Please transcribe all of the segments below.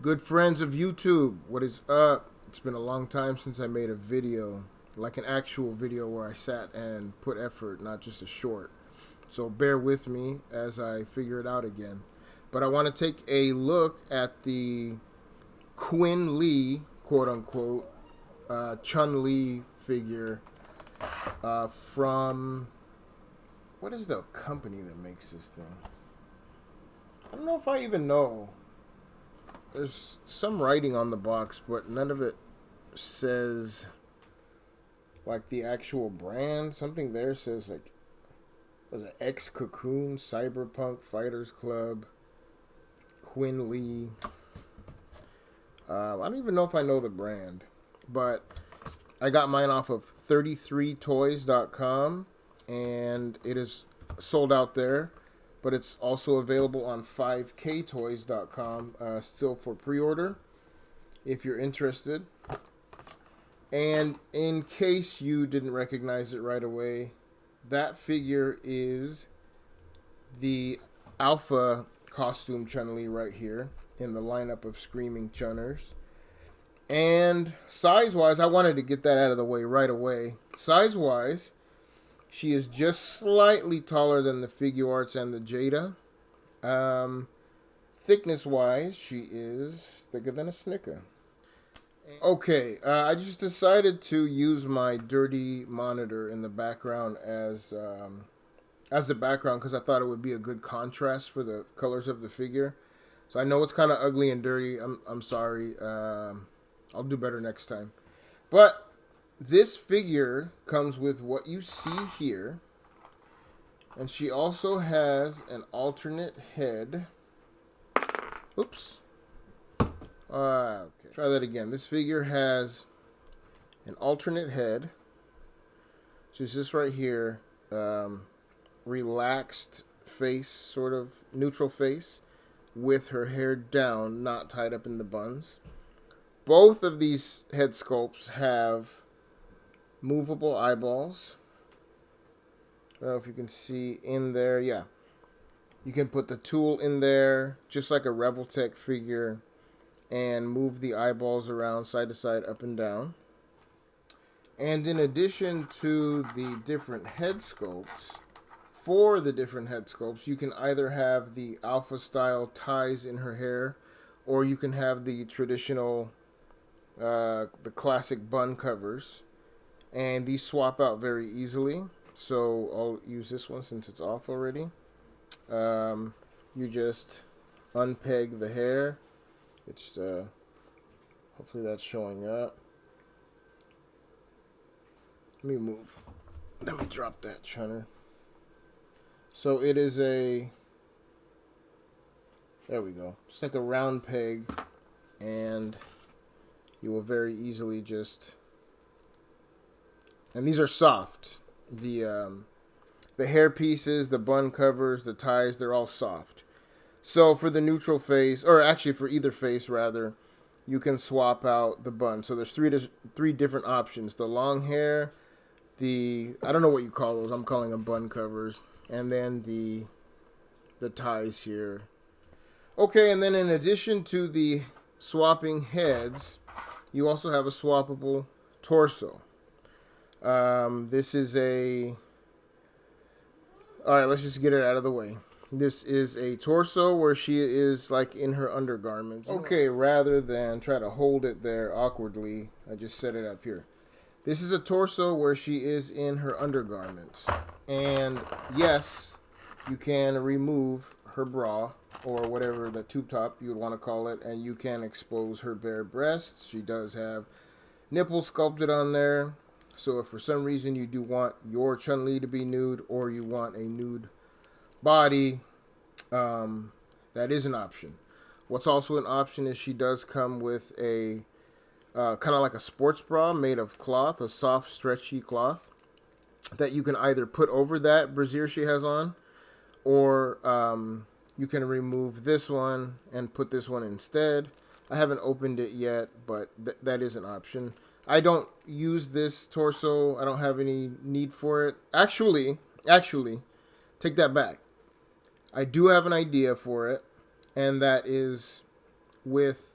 Good friends of YouTube, what is up? It's been a long time since I made a video, like an actual video where I sat and put effort, not just a short. So bear with me as I figure it out again. But I want to take a look at the Chun Li, quote unquote, Chun Li figure from, what is the company that makes this thing? I don't know if I even know. There's some writing on the box, but none of it says like the actual brand. Something there says like, was it X Cocoon, Cyberpunk Fighters Club, Chun Li. I don't even know if I know the brand, but I got mine off of 33toys.com and it is sold out there, but it's also available on 5ktoys.com still for pre-order if you're interested. And in case you didn't recognize it right away, that figure is the Alpha costume Chun-Li right here in the lineup of Screaming Chunners. And size-wise, I wanted to get that out of the way right away. Size-wise, she is just slightly taller than the Figure Arts and the Jada. Thickness-wise, she is thicker than a Snicker. Okay, I just decided to use my dirty monitor in the background as the background because I thought it would be a good contrast for the colors of the figure. So I know it's kind of ugly and dirty. I'm sorry. I'll do better next time. But this figure comes with what you see here, and she also has an alternate head. Oops. Okay. Try that again. This figure has an alternate head. So it's this right here. Relaxed face, sort of neutral face, with her hair down, not tied up in the buns. Both of these head sculpts have movable eyeballs. I don't know if you can see in there. Yeah. You can put the tool in there, just like a Revoltech figure, and move the eyeballs around side to side, up and down. And in addition to the different head sculpts, for the different head sculpts, you can either have the Alpha style ties in her hair, or you can have the traditional, the classic bun covers. And these swap out very easily. So I'll use this one since it's off already. You just unpeg the hair. It's hopefully that's showing up. Let me move. Let me drop that chunner. So it is a, there we go. It's like a round peg, and you will very easily just, and these are soft. The hair pieces, the bun covers, the ties, they're all soft. So for the neutral face, or actually for either face rather, you can swap out the bun. So there's three different options. The long hair, I don't know what you call those. I'm calling them bun covers. And then the ties here. Okay, and then in addition to the swapping heads, you also have a swappable torso. This is a... Alright, let's just get it out of the way. This is a torso where she is like in her undergarments. Okay, rather than try to hold it there awkwardly, I just set it up here. This is a torso where she is in her undergarments. And yes, you can remove her bra or whatever the tube top you would want to call it, and you can expose her bare breasts. She does have nipples sculpted on there. So if for some reason you do want your Chun-Li to be nude, or you want a nude body, that is an option. What's also an option is she does come with a kind of like a sports bra made of cloth, a soft, stretchy cloth that you can either put over that brassiere she has on, or you can remove this one and put this one instead. I haven't opened it yet, but that is an option. I don't use this torso. I don't have any need for it. Actually, take that back. I do have an idea for it, and that is with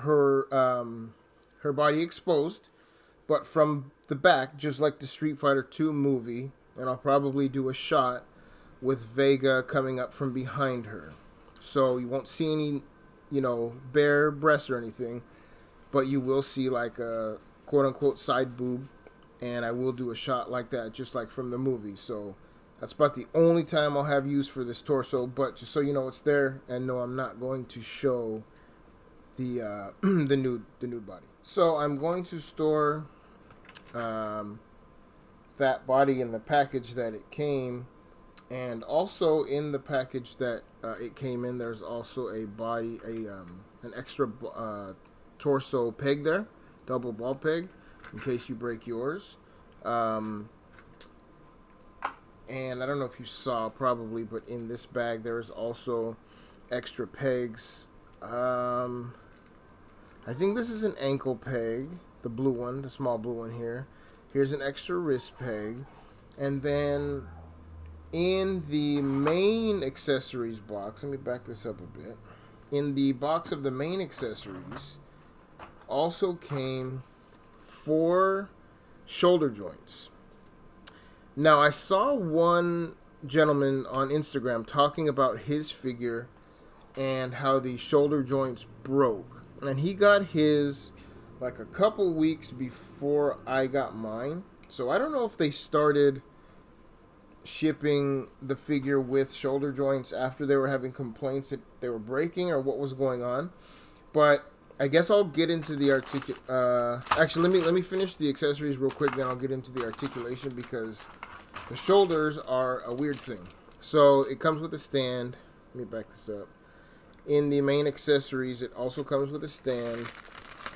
her body exposed, but from the back, just like the Street Fighter 2 movie. And I'll probably do a shot with Vega coming up from behind her. So you won't see any, bare breasts or anything, but you will see like a quote unquote side boob, and I will do a shot like that, just like from the movie. So that's about the only time I'll have use for this torso, but just so you know it's there, and no, I'm not going to show the the nude body. So I'm going to store that body in the package that it came, and also in the package that it came in, there's also a body, an extra torso peg there, double ball peg, in case you break yours. And I don't know if you saw, probably, but in this bag there is also extra pegs. I think this is an ankle peg, the blue one, the small blue one here. Here's an extra wrist peg. And then in the main accessories box, let me back this up a bit. In the box of the main accessories also came 4 shoulder joints. Now, I saw one gentleman on Instagram talking about his figure and how the shoulder joints broke. And he got his like a couple weeks before I got mine. So I don't know if they started shipping the figure with shoulder joints after they were having complaints that they were breaking, or what was going on. But I guess I'll get into the actually, let me finish the accessories real quick, then I'll get into the articulation, because the shoulders are a weird thing. So it comes with a stand. Let me back this up. In the main accessories, it also comes with a stand.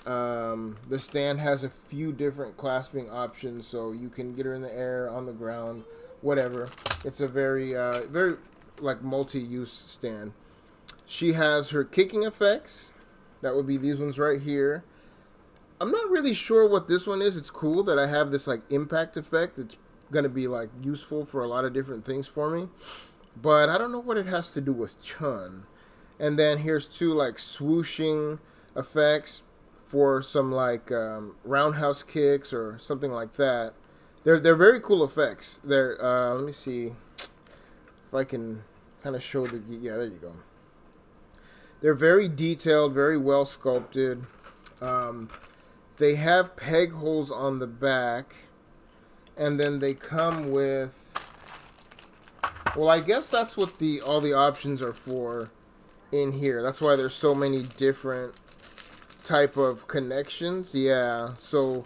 The stand has a few different clasping options, so you can get her in the air, on the ground, whatever. It's a very, very like multi-use stand. She has her kicking effects. That would be these ones right here. I'm not really sure what this one is. It's cool that I have this like impact effect. It's gonna be like useful for a lot of different things for me, but I don't know what it has to do with Chun. And then here's 2 like swooshing effects for some like roundhouse kicks or something like that. They're very cool effects. They're let me see if I can kind of show the, yeah, there you go. They're very detailed, very well sculpted. They have peg holes on the back, and then they come with, well, I guess that's what all the options are for in here. That's why there's so many different type of connections. Yeah, so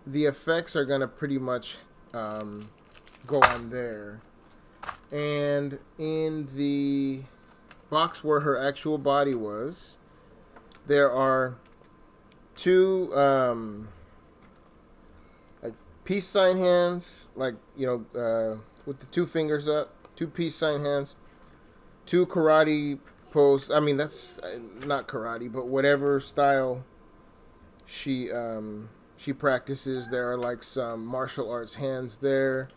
the effects are gonna pretty much go on there. And in the box where her actual body was, there are 2 like peace sign hands, like, with the 2 fingers up, 2 peace sign hands, 2 karate pose. I mean, that's not karate, but whatever style she practices. There are like some martial arts hands there.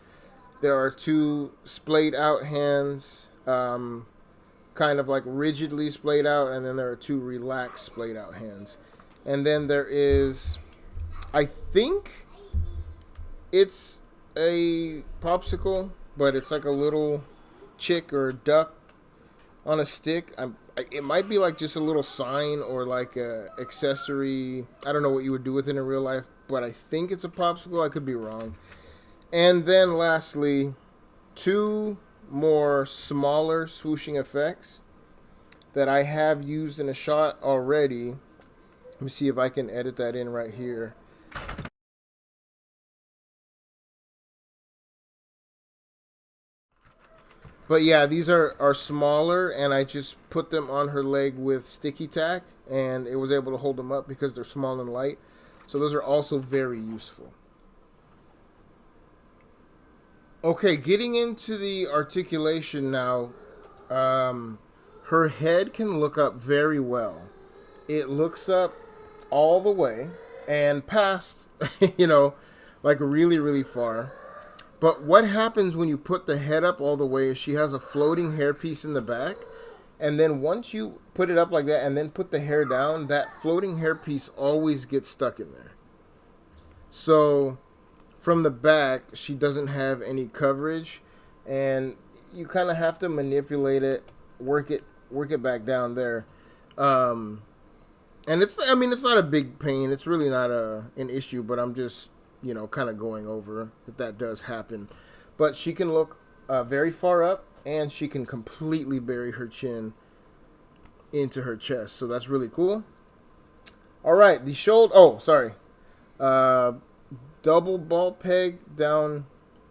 There are 2 splayed out hands, kind of like rigidly splayed out, and then there are 2 relaxed splayed out hands. And then there is, I think it's a popsicle, but it's like a little chick or duck on a stick. It might be like just a little sign or like a accessory. I don't know what you would do with it in real life, but I think it's a popsicle. I could be wrong. And then lastly, 2 more smaller swooshing effects that I have used in a shot already. Let me see if I can edit that in right here. But yeah, these are smaller, and I just put them on her leg with sticky tack, and it was able to hold them up because they're small and light. So those are also very useful. Okay, getting into the articulation now. Her head can look up very well. It looks up all the way and past, like really, really far. But what happens when you put the head up all the way is she has a floating hairpiece in the back, And then once you put it up like that and then put the hair down, that floating hair piece always gets stuck in there. So from the back, she doesn't have any coverage, and you kind of have to manipulate it, work it back down there. And it's not a big pain. It's really not an issue, but I'm just, kind of going over that does happen. But she can look very far up, and she can completely bury her chin into her chest. So that's really cool. All right, the shoulder. Oh, sorry. Double ball peg down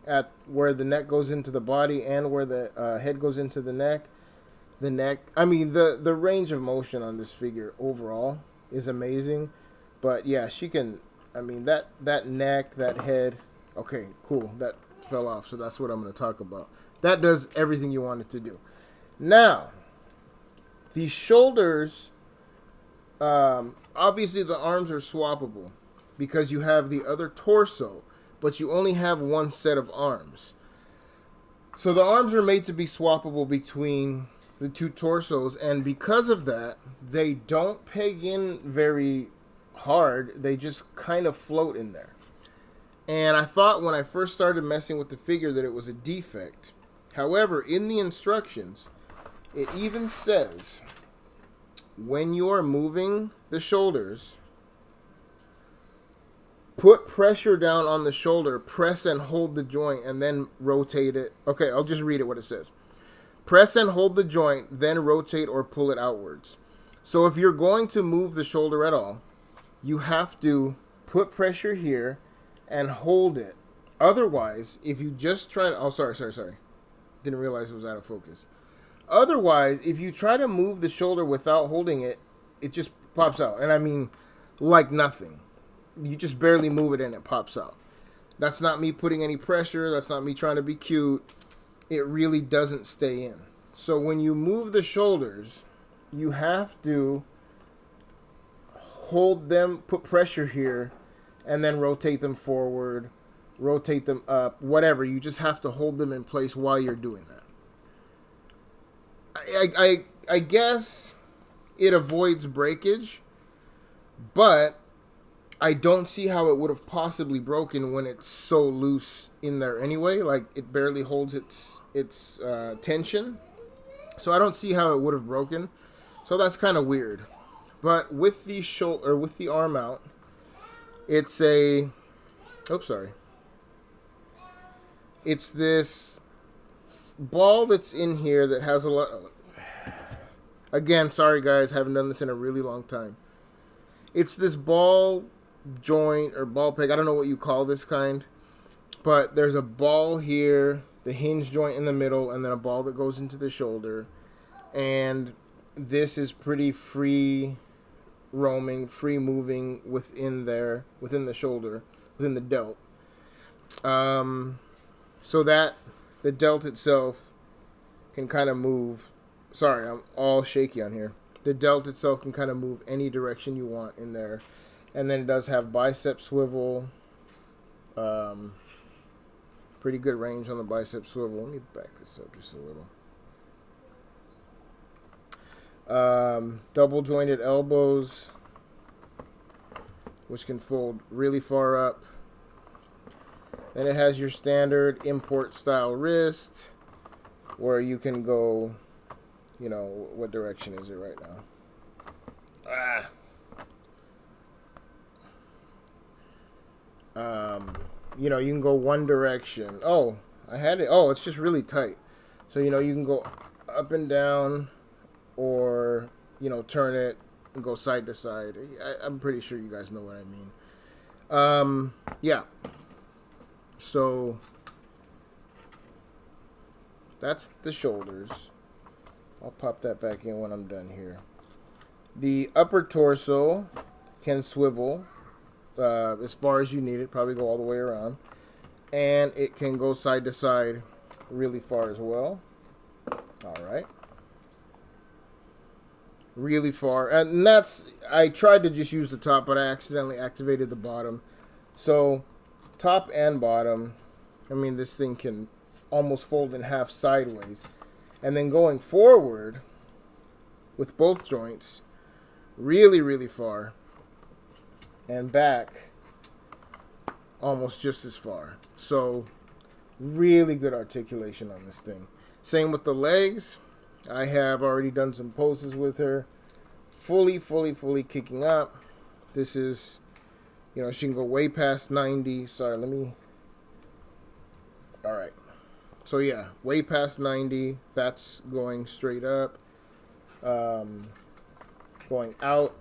at where the neck goes into the body and where the head goes into the neck. The range of motion on this figure overall is amazing. But yeah, she can, that neck, that head. Okay, cool. That fell off, so that's what I'm going to talk about. That does everything you want it to do. Now, the shoulders, obviously the arms are swappable because you have the other torso, but you only have one set of arms. So the arms are made to be swappable between the two torsos, and because of that, they don't peg in very hard. They just kind of float in there. And I thought when I first started messing with the figure that it was a defect. However, in the instructions, it even says when you're moving the shoulders, put pressure down on the shoulder, press and hold the joint, and then rotate it. Okay, I'll just read it what it says. Press and hold the joint, then rotate or pull it outwards. So if you're going to move the shoulder at all, you have to put pressure here and hold it. Otherwise, if you just try to... Oh, sorry. Didn't realize it was out of focus. Otherwise, if you try to move the shoulder without holding it, it just pops out. And like nothing. You just barely move it and it pops out. That's not me putting any pressure. That's not me trying to be cute. It really doesn't stay in. So when you move the shoulders, you have to hold them, put pressure here, and then rotate them forward, rotate them up, whatever. You just have to hold them in place while you're doing that. I guess it avoids breakage, but I don't see how it would have possibly broken when it's so loose in there anyway. Like, it barely holds its tension. So I don't see how it would have broken. So that's kind of weird. But with the shoulder, or with the arm out, it's a... Oops, sorry. It's this ball that's in here that has a lot... Again, sorry guys, haven't done this in a really long time. It's this ball joint or ball peg. I don't know what you call this kind. But there's a ball here, the hinge joint in the middle, and then a ball that goes into the shoulder. And this is pretty free roaming, free moving within there, within the shoulder, within the delt. So that the delt itself can kind of move. Sorry, I'm all shaky on here. The delt itself can kind of move any direction you want in there. And then it does have bicep swivel. Pretty good range on the bicep swivel. Let me back this up just a little. Double jointed elbows, which can fold really far up. Then it has your standard import style wrist, where you can go, what direction is it right now? You can go one direction. Oh, I had it. Oh, it's just really tight. So, you can go up and down, or, turn it and go side to side. I'm pretty sure you guys know what I mean. Yeah. So, that's the shoulders. I'll pop that back in when I'm done here. The upper torso can swivel as far as you need it, probably go all the way around. And it can go side to side really far as well. All right. Really far. And I tried to just use the top, but I accidentally activated the bottom. So, top and bottom, this thing can almost fold in half sideways. And then going forward, with both joints really, really far, and back almost just as far. So really good articulation on this thing. Same with the legs. I have already done some poses with her. Fully kicking up. This is, you know, she can go way past 90. Sorry, let me. All right. So yeah, way past 90. That's going straight up. Going out.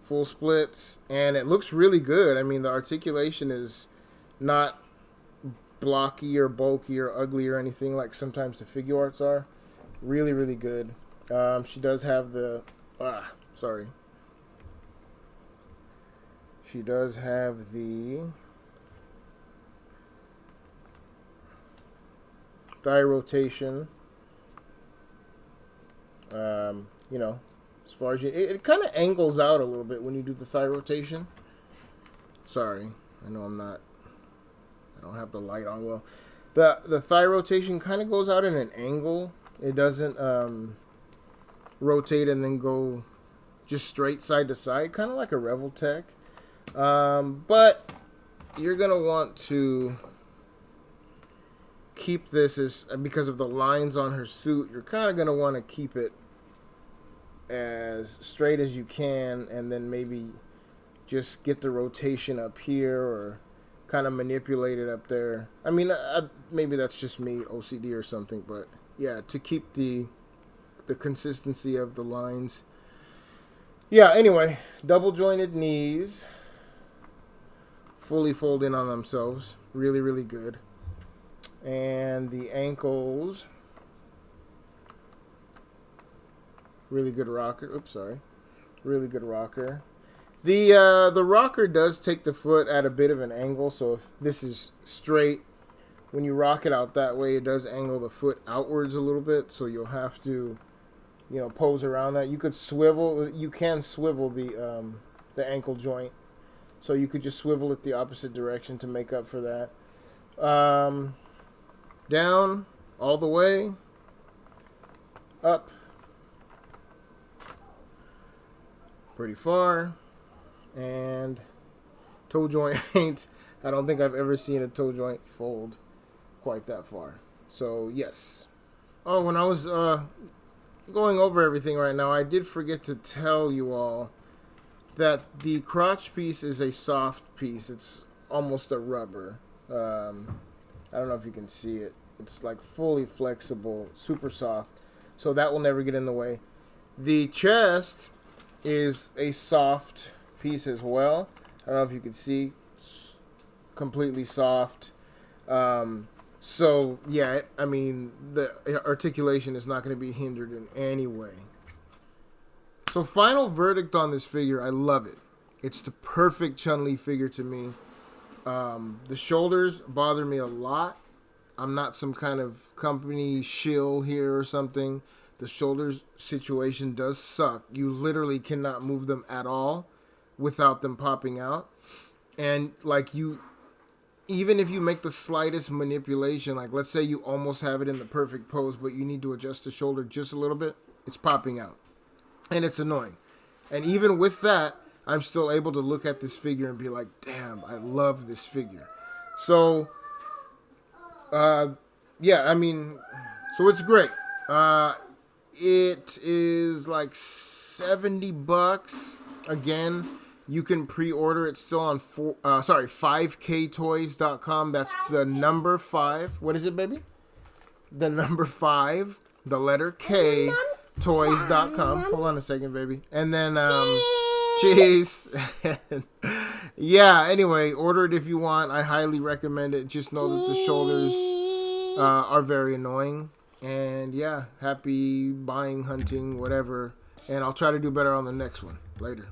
Full splits. And it looks really good. I mean, the articulation is not blocky or bulky or ugly or anything like sometimes the figure arts are. Really, really good. She does have the... sorry. She does have the thigh rotation. You know, as far as it kind of angles out a little bit when you do the thigh rotation. Sorry, I know I don't have the light on well. The thigh rotation kind of goes out in an angle. It doesn't rotate and then go just straight side to side, kind of like a Revel Tech. But you're gonna want to keep this as, because of the lines on her suit, you're kind of gonna want to keep it as straight as you can, and then maybe just get the rotation up here or kind of manipulate it up there. I mean, maybe that's just me, OCD or something, but yeah, to keep the consistency of the lines. Yeah, anyway, double jointed knees, fully fold in on themselves, really, really good. And the ankles, really good rocker. Oops, sorry. Really good rocker. The rocker does take the foot at a bit of an angle, so if this is straight, when you rock it out that way, it does angle the foot outwards a little bit, so you'll have to, you know, pose around that. You could swivel. You can swivel the ankle joint, so you could just swivel it the opposite direction to make up for that. Down all the way, up pretty far, and toe joint ain't. I don't think I've ever seen a toe joint fold quite that far. So yes. Oh, when I was going over everything right now, I did forget to tell you all that the crotch piece is a soft piece. It's almost a rubber. I don't know if you can see it. It's like fully flexible, super soft. So that will never get in the way. The chest is a soft piece as well. I don't know if you can see. It's completely soft. So, yeah, I mean, the articulation is not going to be hindered in any way. So, final verdict on this figure, I love it. It's the perfect Chun Li figure to me. The shoulders bother me a lot. I'm not some kind of company shill here or something. The shoulders situation does suck. You literally cannot move them at all without them popping out. And like even if you make the slightest manipulation, like let's say you almost have it in the perfect pose, but you need to adjust the shoulder just a little bit, it's popping out. And it's annoying. And even with that, I'm still able to look at this figure and be like, damn, I love this figure. So, yeah, I mean, so it's great. It is like $70. Again, you can pre-order it still on 5ktoys.com. That's the number 5. What is it, baby? The number 5, the letter K, toys.com. Hold on a second, baby. And then, cheese. Yeah, anyway, order it if you want. I highly recommend it. Just know that the shoulders are very annoying. And yeah, happy buying, hunting, whatever. And I'll try to do better on the next one. Later.